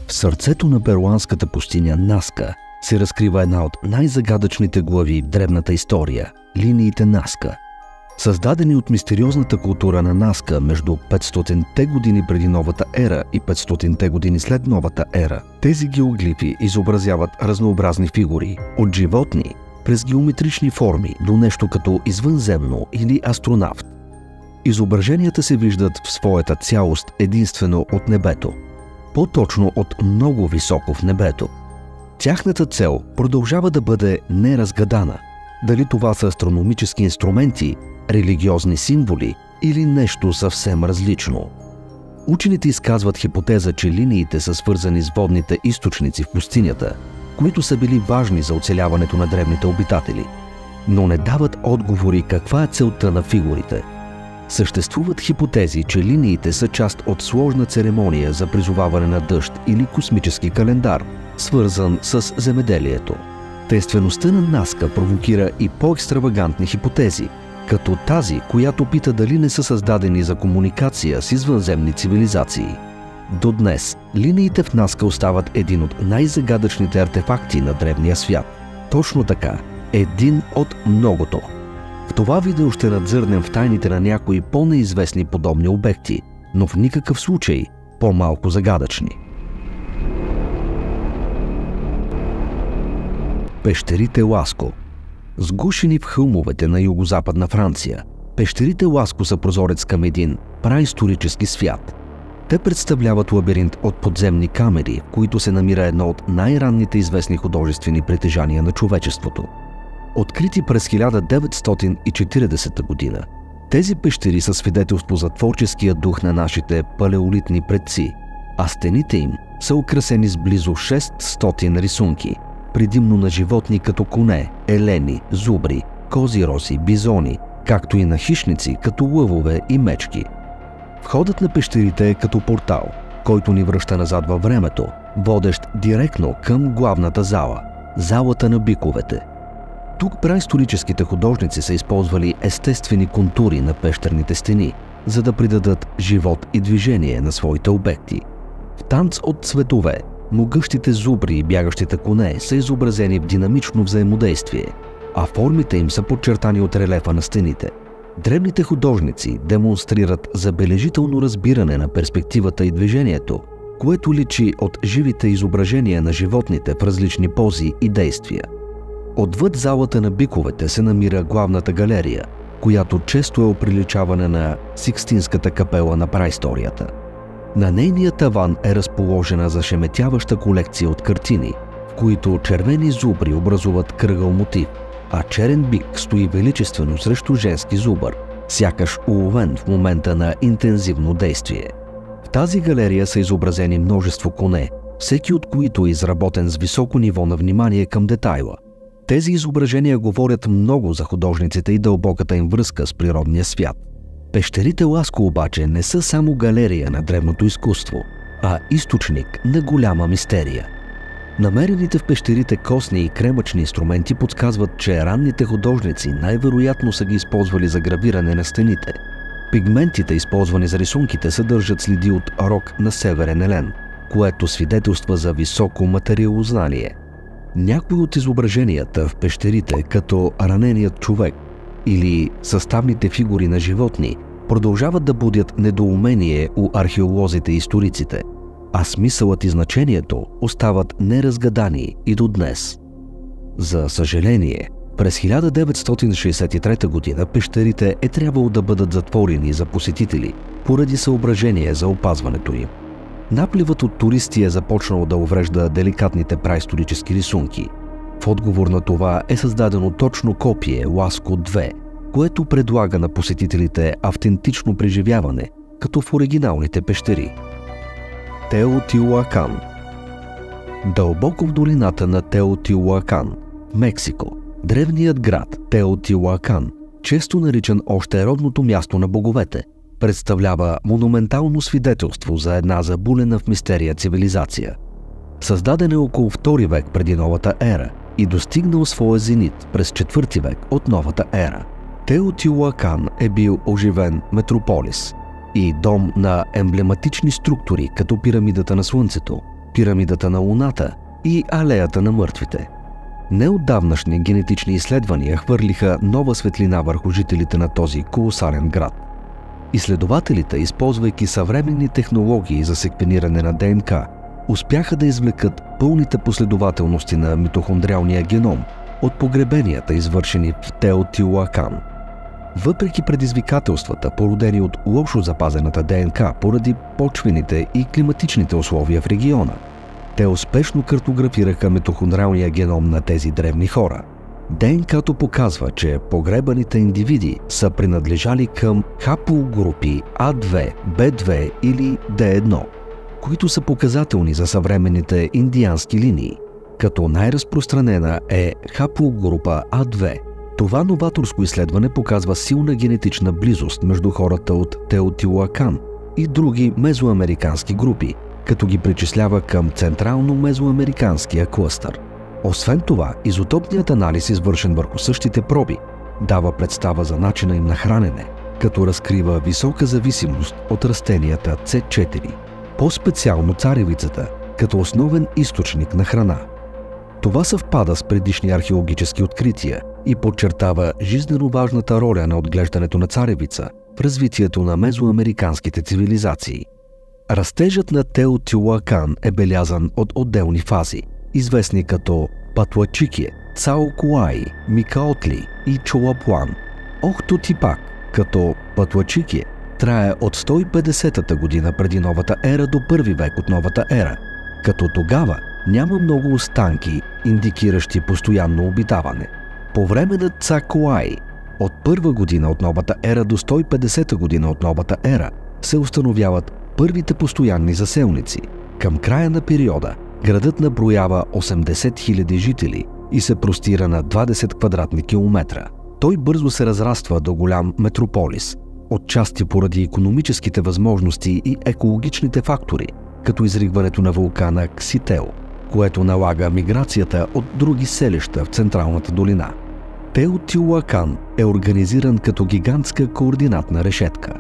В сърцето на перуанската пустиня Назка се разкрива една от най-загадъчните глави в древната история – линиите Назка. Създадени от мистериозната култура на Назка между 500-те години преди новата ера и 500-те години след новата ера, тези геоглифи изобразяват разнообразни фигури – от животни през геометрични форми до нещо като извънземно или астронавт. Изображенията се виждат в своята цялост единствено от небето, по-точно от много високо в небето. Тяхната цел продължава да бъде неразгадана. Дали това са астрономически инструменти, религиозни символи или нещо съвсем различно. Учените изказват хипотеза, че линиите са свързани с водните източници в пустинята, които са били важни за оцеляването на древните обитатели, но не дават отговори каква е целта на фигурите. Съществуват хипотези, че линиите са част от сложна церемония за призоваване на дъжд или космически календар, свързан с земеделието. Тайнствеността на Назка провокира и по-екстравагантни хипотези, като тази, която пита дали не са създадени за комуникация с извънземни цивилизации. До днес линиите в Назка остават един от най-загадъчните артефакти на древния свят. Точно така, един от многото. В това видео ще надзърнем в тайните на някои по-неизвестни подобни обекти, но в никакъв случай по-малко загадъчни. Пещерите Ласко. Сгушени в хълмовете на югозападна Франция, пещерите Ласко са прозорец към един праисторически свят. Те представляват лабиринт от подземни камери, в които се намира едно от най-ранните известни художествени притежания на човечеството. Открити през 1940 година, тези пещери са свидетелство за творческия дух на нашите палеолитни предци, а стените им са украсени с близо 600 рисунки, предимно на животни като коне, елени, зубри, кози роси, бизони, както и на хищници като лъвове и мечки. Входът на пещерите е като портал, който ни връща назад във времето, водещ директно към главната зала – залата на биковете. Тук праисторическите художници са използвали естествени контури на пещерните стени, за да придадат живот и движение на своите обекти. В танц от цветове, могъщите зубри и бягащите коне са изобразени в динамично взаимодействие, а формите им са подчертани от релефа на стените. Древните художници демонстрират забележително разбиране на перспективата и движението, което личи от живите изображения на животните в различни пози и действия. Отвъд залата на биковете се намира главната галерия, която често е оприличаване на Сикстинската капела на праисторията. На нейния таван е разположена зашеметяваща колекция от картини, в които червени зубри образуват кръгъл мотив, а черен бик стои величествено срещу женски зубър, сякаш уловен в момента на интензивно действие. В тази галерия са изобразени множество коне, всеки от които е изработен с високо ниво на внимание към детайла. Тези изображения говорят много за художниците и дълбоката им връзка с природния свят. Пещерите Ласко обаче не са само галерия на древното изкуство, а източник на голяма мистерия. Намерените в пещерите костни и кремъчни инструменти подсказват, че ранните художници най-вероятно са ги използвали за гравиране на стените. Пигментите, използвани за рисунките, съдържат следи от рок на Северен Елен, което свидетелства за високо материалознание. Някои от изображенията в пещерите, като раненият човек или съставните фигури на животни, продължават да будят недоумение у археолозите и историците, а смисълът и значението остават неразгадани и до днес. За съжаление, през 1963 година пещерите е трябвало да бъдат затворени за посетители поради съображение за опазването им. Напливът от туристи е започнал да уврежда деликатните праисторически рисунки. В отговор на това е създадено точно копие Ласко 2, което предлага на посетителите автентично преживяване, като в оригиналните пещери. Теотиуакан. Дълбоко в долината на Теотиуакан, Мексико, древният град Теотиуакан, често наричан още родното място на боговете, представлява монументално свидетелство за една забулена в мистерия цивилизация. Създаден е около 2 век преди новата ера и достигнал своя зенит през 4 век от новата ера. Теотиуакан е бил оживен метрополис и дом на емблематични структури като пирамидата на Слънцето, пирамидата на Луната и алеята на мъртвите. Неотдавнашни генетични изследвания хвърлиха нова светлина върху жителите на този колосален град. Изследователите, използвайки съвременни технологии за секвениране на ДНК, успяха да извлекат пълните последователности на митохондриалния геном от погребенията, извършени в Теотиуакан. Въпреки предизвикателствата, породени от лошо запазената ДНК поради почвените и климатичните условия в региона, те успешно картографираха митохондриалния геном на тези древни хора. ДНК-то показва, че погребаните индивиди са принадлежали към хаплогрупи А2, Б2 или Д1, които са показателни за съвременните индиански линии, като най-разпространена е хаплогрупа А2. Това новаторско изследване показва силна генетична близост между хората от Теотиуакан и други мезоамерикански групи, като ги причислява към централно-мезоамериканския клъстър. Освен това, изотопният анализ, извършен върху същите проби, дава представа за начина им на хранене, като разкрива висока зависимост от растенията С4, по-специално царевицата, като основен източник на храна. Това съвпада с предишни археологически открития и подчертава жизнено важната роля на отглеждането на царевица в развитието на мезоамериканските цивилизации. Растежът на Теотиуакан е белязан от отделни фази, известни като Патлачикие, Цаокуаи, Микаотли и Чолаплан. Охтотипак, като Патлачикие, трае от 150-та година преди новата ера до първи век от новата ера, като тогава няма много останки, индикиращи постоянно обитаване. По време на Цакуаи, от първа година от новата ера до 150-та година от новата ера, се установяват първите постоянни заселници. Към края на периода градът наброява 80 000 жители и се простира на 20 квадратни километра. Той бързо се разраства до голям метрополис, отчасти поради икономическите възможности и екологичните фактори, като изригването на вулкана Ксител, което налага миграцията от други селища в Централната долина. Теотиуакан е организиран като гигантска координатна решетка.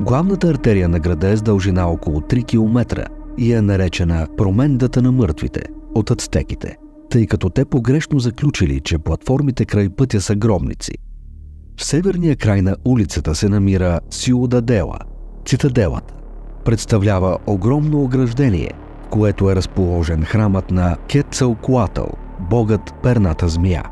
Главната артерия на града е с дължина около 3 км и е наречена Промендата на мъртвите от ацтеките, тъй като те погрешно заключили, че платформите край пътя са гробници. В северния край на улицата се намира Сиудадела, цитаделата. Представлява огромно ограждение, в което е разположен храмът на Кетцалкоатъл, богът перната змия.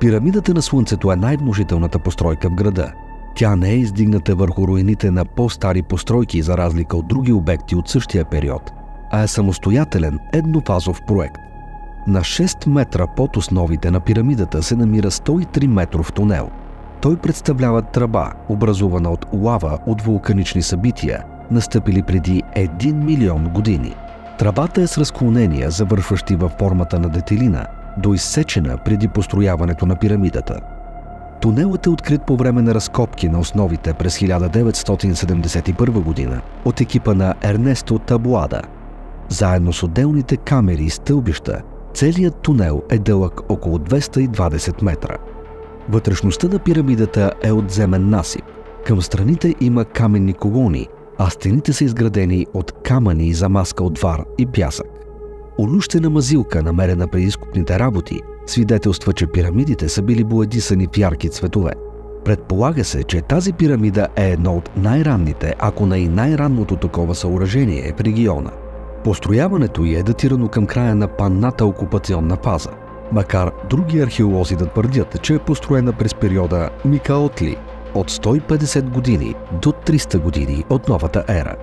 Пирамидата на Слънцето е най-внушителната постройка в града. Тя не е издигната върху руините на по-стари постройки, за разлика от други обекти от същия период, а е самостоятелен еднофазов проект. На 6 метра под основите на пирамидата се намира 103 метров тунел. Той представлява тръба, образувана от лава от вулканични събития, настъпили преди 1 милион години. Тръбата е с разклонения, завършващи във формата на детелина, доизсечена преди построяването на пирамидата. Тунелът е открит по време на разкопки на основите през 1971 година от екипа на Ернесто Таблада. Заедно с отделните камери и стълбища, целият тунел е дълъг около 220 метра. Вътрешността на пирамидата е от земен насип. Към страните има каменни колони, а стените са изградени от камъни и замазка от вар и пясък. Олющена мазилка, намерена при изкопните работи, свидетелства, че пирамидите са били боядисани в ярки цветове. Предполага се, че тази пирамида е едно от най-ранните, ако не и най-ранното такова съоръжение в региона. Построяването й е датирано към края на панната окупационна фаза, макар други археолози да твърдят, че е построена през периода Микаотли от 150 години до 300 години от новата ера.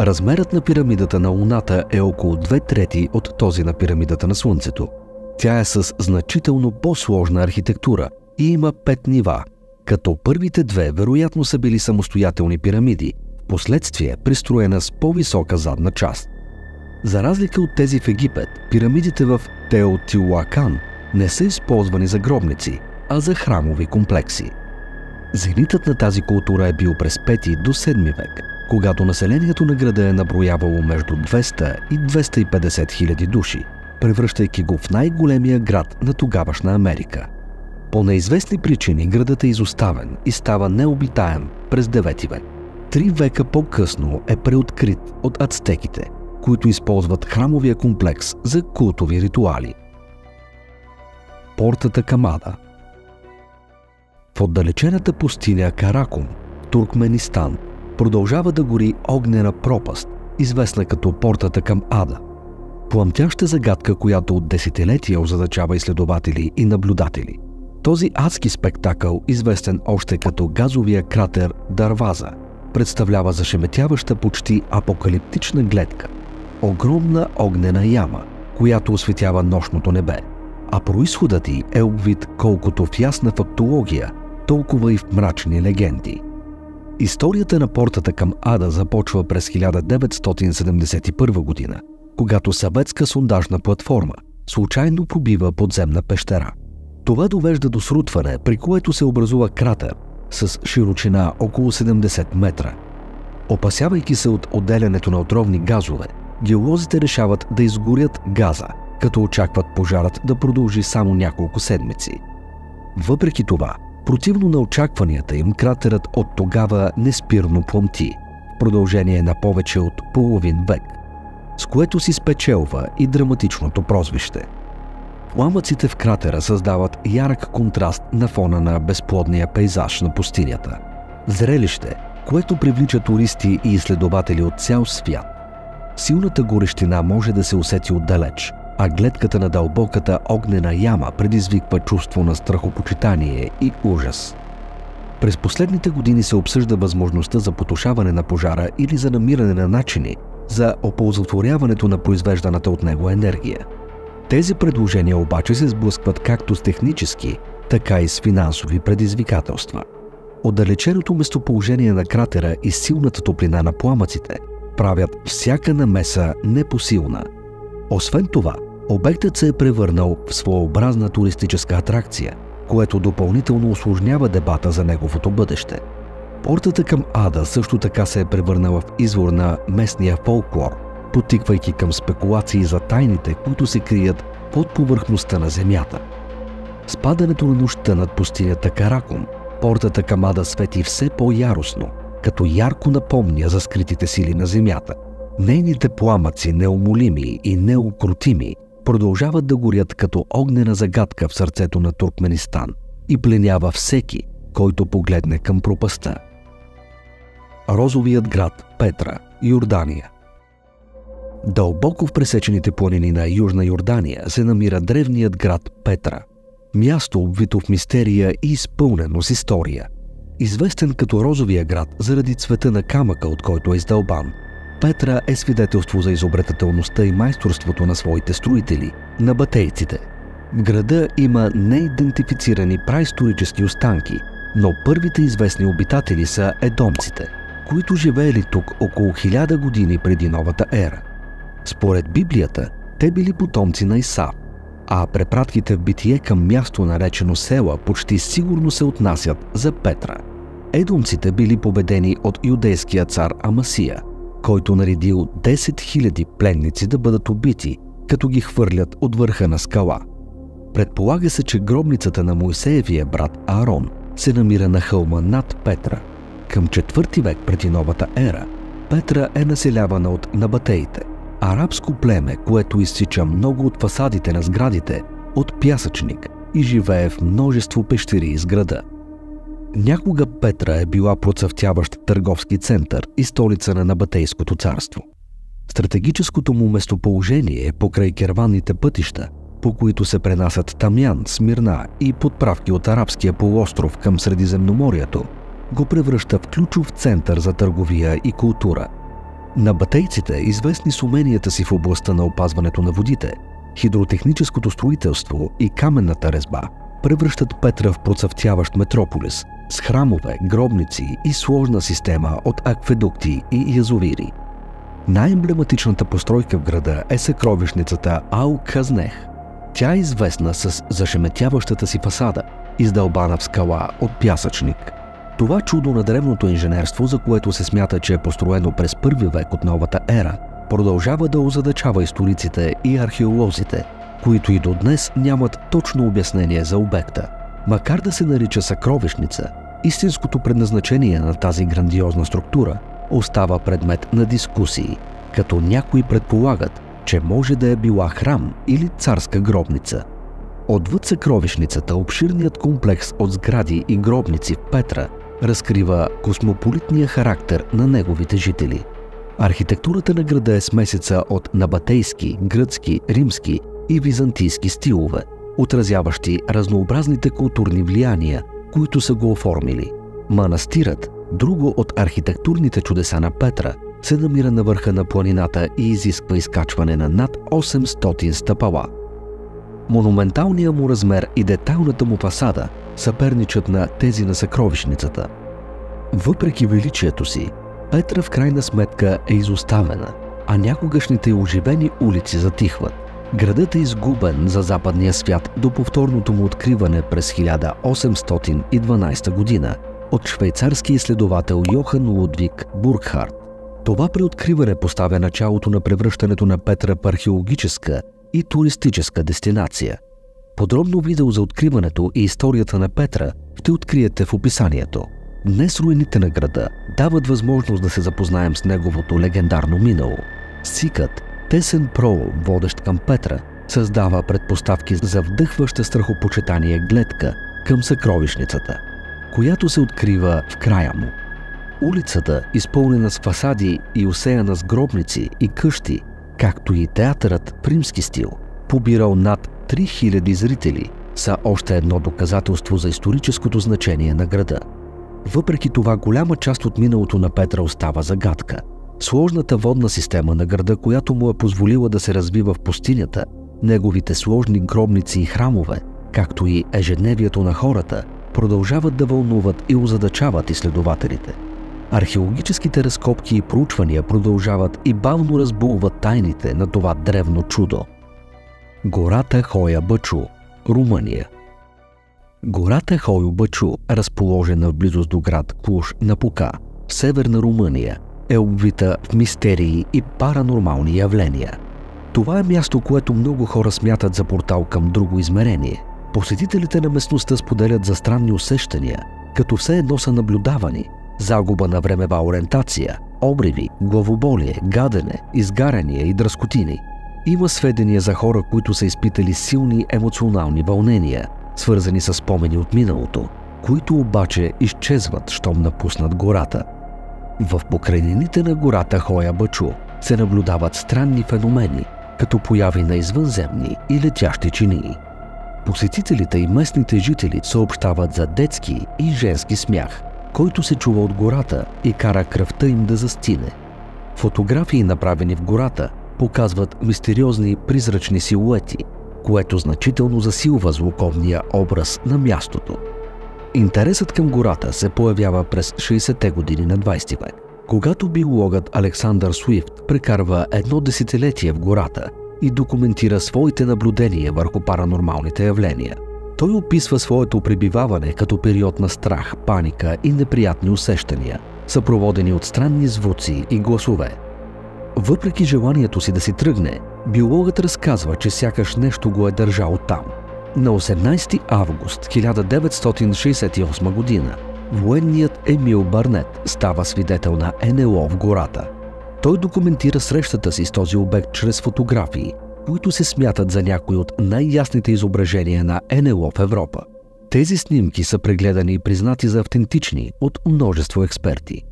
Размерът на пирамидата на Луната е около 2/3 от този на пирамидата на Слънцето. Тя е с значително по-сложна архитектура и има 5 нива, като първите две вероятно са били самостоятелни пирамиди, впоследствие пристроена с по-висока задна част. За разлика от тези в Египет, пирамидите в Теотиуакан не са използвани за гробници, а за храмови комплекси. Зенитът на тази култура е бил през 5 до 7 век, когато населението на града е наброявало между 200 и 250 хиляди души, превръщайки го в най-големия град на тогавашна Америка. По неизвестни причини градът е изоставен и става необитаем през 9 век. 3 века по-късно е преоткрит от ацтеките. които използват храмовия комплекс за култови ритуали. Портата към Ада. В отдалечената пустиня Каракум, Туркменистан, продължава да гори огнена пропаст, известна като Портата към Ада. Пламтяща загадка, която от десетилетия озадачава изследователи и наблюдатели. Този адски спектакъл, известен още като газовия кратер Дарваза, представлява зашеметяваща почти апокалиптична гледка. Огромна огнена яма, която осветява нощното небе, а произходът й е обвит колкото в ясна фактология, толкова и в мрачни легенди. Историята на Портата към Ада започва през 1971 година, когато съветска сондажна платформа случайно пробива подземна пещера. Това довежда до срутване, при което се образува кратер с широчина около 70 метра. Опасявайки се от отделянето на отровни газове, геолозите решават да изгорят газа, като очакват пожарът да продължи само няколко седмици. Въпреки това, противно на очакванията им, кратерът от тогава неспирно пламти, в продължение на повече от половин век, с което си спечелва и драматичното прозвище. Пламъците в кратера създават ярък контраст на фона на безплодния пейзаж на пустинята. Зрелище, което привлича туристи и изследователи от цял свят. Силната горещина може да се усети отдалеч, а гледката на дълбоката огнена яма предизвиква чувство на страхопочитание и ужас. През последните години се обсъжда възможността за потушаване на пожара или за намиране на начини за оползотворяването на произвежданата от него енергия. Тези предложения обаче се сблъскват както с технически, така и с финансови предизвикателства. Отдалеченото местоположение на кратера и силната топлина на пламъците правят всяка намеса непосилна. Освен това, обектът се е превърнал в своеобразна туристическа атракция, което допълнително усложнява дебата за неговото бъдеще. Портата към Ада също така се е превърнала в извор на местния фолклор, потиквайки към спекулации за тайните, които се крият под повърхността на земята. С падането на нощта над пустинята Каракум, Портата към Ада свети все по-яростно, като ярко напомня за скритите сили на земята. Нейните пламъци, неумолими и неукротими, продължават да горят като огнена загадка в сърцето на Туркменистан и пленява всеки, който погледне към пропастта. Розовият град Петра, Йордания. Дълбоко в пресечените планини на Южна Йордания се намира древният град Петра. Място, обвито в мистерия и изпълнено с история. Известен като Розовия град заради цвета на камъка, от който е издълбан, Петра е свидетелство за изобретателността и майсторството на своите строители, набатейците. В града има неидентифицирани праисторически останки, но първите известни обитатели са едомците, които живеели тук около 1000 години преди новата ера. Според Библията, те били потомци на Исав, а препратките в Битие към място наречено Села почти сигурно се отнасят за Петра. Едомците били победени от юдейския цар Амасия, който наредил 10 000 пленници да бъдат убити, като ги хвърлят от върха на скала. Предполага се, че гробницата на Моисеевия брат Аарон се намира на хълма над Петра. Към 4 век преди новата ера, Петра е населявана от набатеите, арабско племе, което изсича много от фасадите на сградите от пясъчник и живее в множество пещери из града. Някога Петра е била процъфтяващ търговски център и столица на Набатейското царство. Стратегическото му местоположение е покрай керванните пътища, по които се пренасят тамян, смирна и подправки от арабския полуостров към Средиземноморието, го превръща в ключов център за търговия и култура. Набатейците, известни с уменията си в областта на опазването на водите, хидротехническото строителство и каменната резба, превръщат Петра в процъфтяващ метрополис с храмове, гробници и сложна система от акведукти и язовири. Най-емблематичната постройка в града е съкровищницата Ал-Казнех. Тя е известна с зашеметяващата си фасада, издълбана в скала от пясъчник. Това чудо на древното инженерство, за което се смята, че е построено през първи век от новата ера, продължава да озадачава историците и археолозите, които и до днес нямат точно обяснение за обекта. Макар да се нарича съкровищница, истинското предназначение на тази грандиозна структура остава предмет на дискусии като някои предполагат, че може да е била храм или царска гробница. Отвъд съкровищницата, обширният комплекс от сгради и гробници в Петра разкрива космополитния характер на неговите жители. Архитектурата на града е смесица от набатейски, гръцки, римски и византийски стилове, отразяващи разнообразните културни влияния, които са го оформили. Манастирът, друго от архитектурните чудеса на Петра, се намира на върха на планината и изисква изкачване на над 800 стъпала. Монументалният му размер и детайлната му фасада съперничат на тези на съкровищницата. Въпреки величието си, Петра в крайна сметка е изоставена, а някогашните оживени улици затихват. Градът е изгубен за западния свят до повторното му откриване през 1812 година от швейцарски изследовател Йохан Лудвиг Буркхарт. Това преоткриване поставя началото на превръщането на Петра в археологическа и туристическа дестинация. Подробно видео за откриването и историята на Петра ще откриете в описанието. Днес руините на града дават възможност да се запознаем с неговото легендарно минало. Сикът, тесен пролом, водещ към Петра, създава предпоставки за вдъхваща страхопочитание гледка към съкровищницата, която се открива в края му. Улицата, изпълнена с фасади и усеяна с гробници и къщи, както и театърът в римски стил, побирал над 3000 зрители, са още едно доказателство за историческото значение на града. Въпреки това, голяма част от миналото на Петра остава загадка. Сложната водна система на града, която му е позволила да се развива в пустинята, неговите сложни гробници и храмове, както и ежедневието на хората, продължават да вълнуват и озадачават изследователите. Археологическите разкопки и проучвания продължават и бавно разбулват тайните на това древно чудо. Гората Хоя Бачу, Румъния. Гората Хойо Бачу, разположена в близост до град Клуж Напока, в северна Румъния, е обвита в мистерии и паранормални явления. Това е място, което много хора смятат за портал към друго измерение. Посетителите на местността споделят за странни усещания, като все едно са наблюдавани, загуба на времева ориентация, обриви, главоболие, гадене, изгаряния и дръскотини. Има сведения за хора, които са изпитали силни емоционални вълнения, свързани с спомени от миналото, които обаче изчезват, щом напуснат гората. В покрайнините на гората Хоя Бачу се наблюдават странни феномени, като появи на извънземни и летящи чинии. Посетителите и местните жители съобщават за детски и женски смях, който се чува от гората и кара кръвта им да застине. Фотографии, направени в гората, показват мистериозни призрачни силуети, което значително засилва злокобния образ на мястото. Интересът към гората се появява през 60-те години на 20 век, когато биологът Александър Суифт прекарва едно десетилетие в гората и документира своите наблюдения върху паранормалните явления. Той описва своето пребиваване като период на страх, паника и неприятни усещания, съпроводени от странни звуци и гласове. Въпреки желанието си да си тръгне, биологът разказва, че сякаш нещо го е държало там. На 18 август 1968 година военният Емил Барнет става свидетел на НЛО в гората. Той документира срещата си с този обект чрез фотографии, които се смятат за някои от най-ясните изображения на НЛО в Европа. Тези снимки са прегледани и признати за автентични от множество експерти.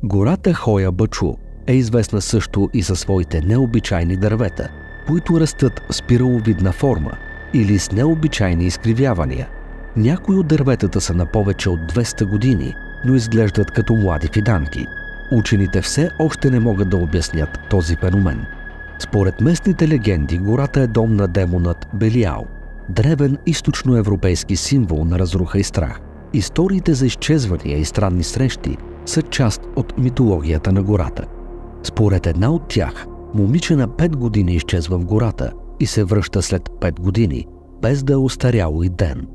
Гората Хоя Бачу е известна също и със своите необичайни дървета, които растат в спираловидна форма или с необичайни изкривявания. Някои от дърветата са на повече от 200 години, но изглеждат като млади фиданки. Учените все още не могат да обяснят този феномен. Според местните легенди, гората е дом на демонът Белиал, древен източноевропейски символ на разруха и страх. Историите за изчезвания и странни срещи са част от митологията на гората. Според една от тях, момиче на 5 години изчезва в гората и се връща след 5 години, без да е остаряло и ден.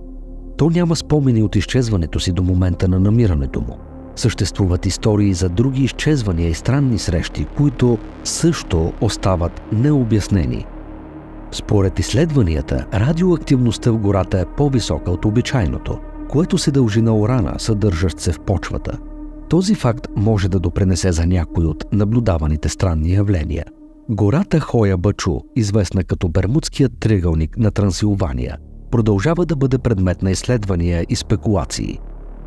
То няма спомени от изчезването си до момента на намирането му. Съществуват истории за други изчезвания и странни срещи, които също остават необяснени. Според изследванията, радиоактивността в гората е по-висока от обичайното, което се дължи на урана, съдържащ се в почвата. Този факт може да допринесе за някои от наблюдаваните странни явления. Гората Хоя Бачу, известна като Бермудският триъгълник на Трансилвания, продължава да бъде предмет на изследвания и спекулации.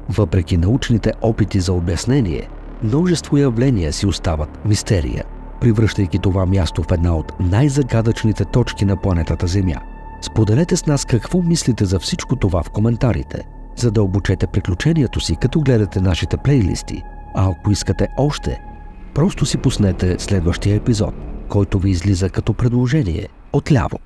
Въпреки научните опити за обяснение, множество явления си остават мистерия, превръщайки това място в една от най-загадъчните точки на планетата Земя. Споделете с нас какво мислите за всичко това в коментарите, за да обучете приключението си, като гледате нашите плейлисти. А ако искате още, просто си пуснете следващия епизод, който ви излиза като предложение отляво.